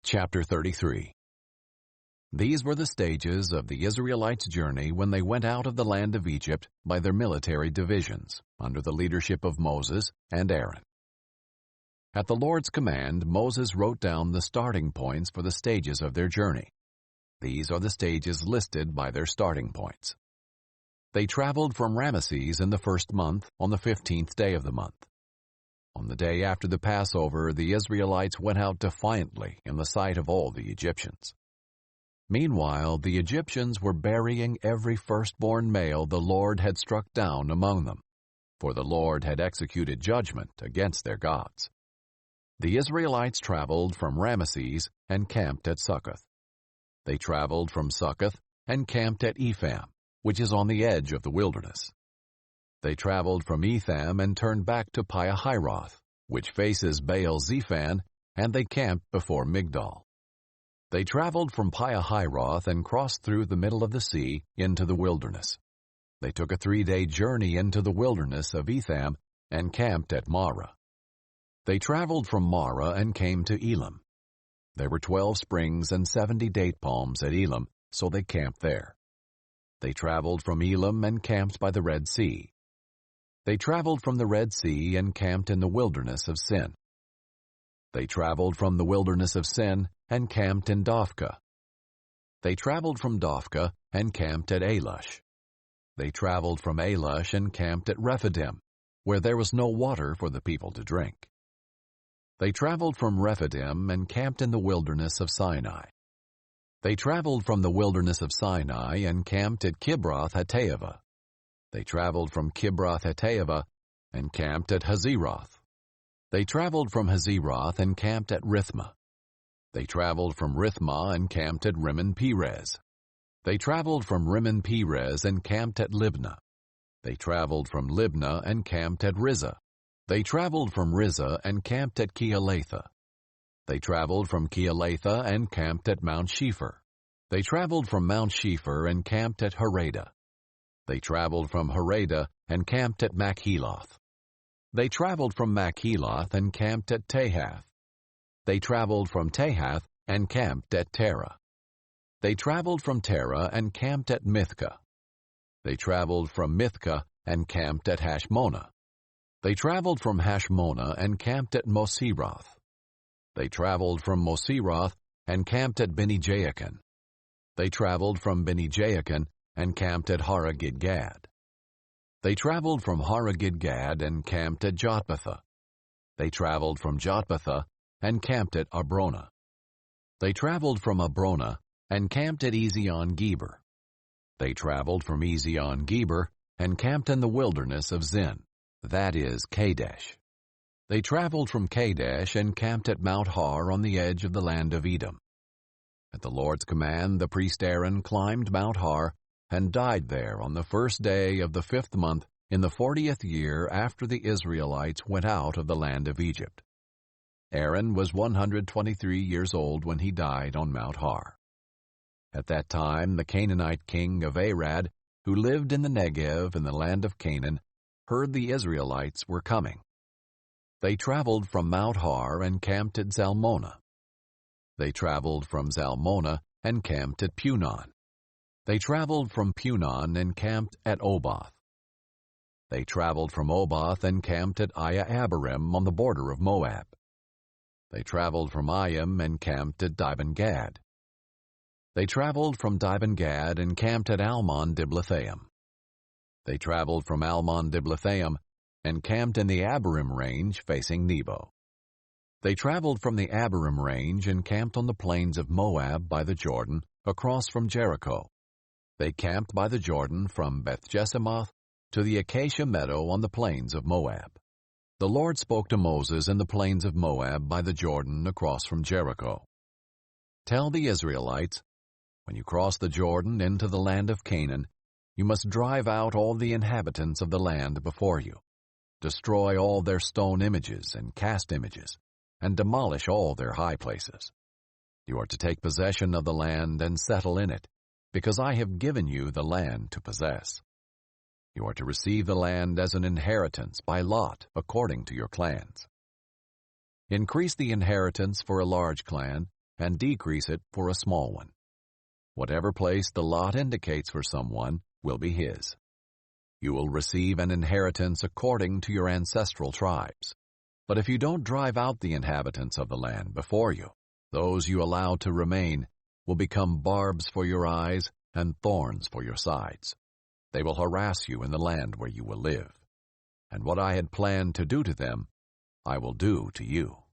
Chapter 33. These were the stages of the Israelites' journey when they went out of the land of Egypt by their military divisions, under the leadership of Moses and Aaron. At the Lord's command, Moses wrote down the starting points for the stages of their journey. These are the stages listed by their starting points. They traveled from Ramesses in the first month on the 15th day of the month. On the day after the Passover, the Israelites went out defiantly in the sight of all the Egyptians. Meanwhile, the Egyptians were burying every firstborn male the Lord had struck down among them, for the Lord had executed judgment against their gods. The Israelites traveled from Ramesses and camped at Succoth. They traveled from Succoth and camped at Etham, which is on the edge of the wilderness. They traveled from Etham and turned back to Pihahiroth, which faces Baal-Zephon, and they camped before Migdol. They traveled from Pihahiroth and crossed through the middle of the sea into the wilderness. They took a 3-day journey into the wilderness of Etham and camped at Marah. They traveled from Marah and came to Elim. There were 12 springs and 70 date palms at Elim, so they camped there. They traveled from Elim and camped by the Red Sea. They traveled from the Red Sea and camped in the wilderness of Sin. They traveled from the wilderness of Sin and camped in Dophkah. They traveled from Dophkah and camped at Alush. They traveled from Alush and camped at Rephidim, where there was no water for the people to drink. They traveled from Rephidim and camped in the wilderness of Sinai. They traveled from the wilderness of Sinai and camped at Kibroth-Hattaavah. They traveled from Kibroth-Hattaavah and camped at Hazeroth. They traveled from Hazeroth and camped at Rithmah. They traveled from Rithmah and camped at Rimmon-Perez. They traveled from Rimmon-Perez and camped at Libnah. They traveled from Libnah and camped at Rizah. They traveled from Rizah and camped at Keelatha. They traveled from Keelatha and camped at Mount Shefer. They traveled from Mount Shefer and camped at Harada. They traveled from Harada and camped at Makheloth. They traveled from Makheloth and camped at Tahath. They traveled from Tahath and camped at Terah. They traveled from Terah and camped at Mithkah. They traveled from Mithkah and camped at Hashmonah. They traveled from Hashmonah and camped at Moseroth. They traveled from Moseroth and camped at Bene-Jaakan. They traveled from Bene-Jaakan and camped at Har-Gidgad. They traveled from Har-Gidgad and camped at Jotbathah. They traveled from Jotbathah and camped at Abrona. They traveled from Abrona and camped at Ezion-Geber. They traveled from Ezion-Geber and camped in the wilderness of Zin, that is, Kadesh. They traveled from Kadesh and camped at Mount Har on the edge of the land of Edom. At the Lord's command, the priest Aaron climbed Mount Har and died there on the first day of the 5th month in the 40th year after the Israelites went out of the land of Egypt. Aaron was 123 years old when he died on Mount Har. At that time, the Canaanite king of Arad, who lived in the Negev in the land of Canaan, heard the Israelites were coming. They traveled from Mount Har and camped at Zalmonah. They traveled from Zalmonah and camped at Punon. They traveled from Punon and camped at Oboth. They traveled from Oboth and camped at Iye-Abarim on the border of Moab. They traveled from Iyyim and camped at Dibon-Gad. They traveled from Dibon-Gad and camped at Almon-Diblathaim. They traveled from Almon-Diblathaim and camped in the Abarim range facing Nebo. They traveled from the Abarim range and camped on the plains of Moab by the Jordan, across from Jericho. They camped by the Jordan from Beth-Jesimoth to the Acacia meadow on the plains of Moab. The Lord spoke to Moses in the plains of Moab by the Jordan across from Jericho. Tell the Israelites, when you cross the Jordan into the land of Canaan, you must drive out all the inhabitants of the land before you. Destroy all their stone images and cast images, and demolish all their high places. You are to take possession of the land and settle in it, because I have given you the land to possess. You are to receive the land as an inheritance by lot according to your clans. Increase the inheritance for a large clan, and decrease it for a small one. Whatever place the lot indicates for someone will be his. You will receive an inheritance according to your ancestral tribes. But if you don't drive out the inhabitants of the land before you, those you allow to remain will become barbs for your eyes and thorns for your sides. They will harass you in the land where you will live. And what I had planned to do to them, I will do to you.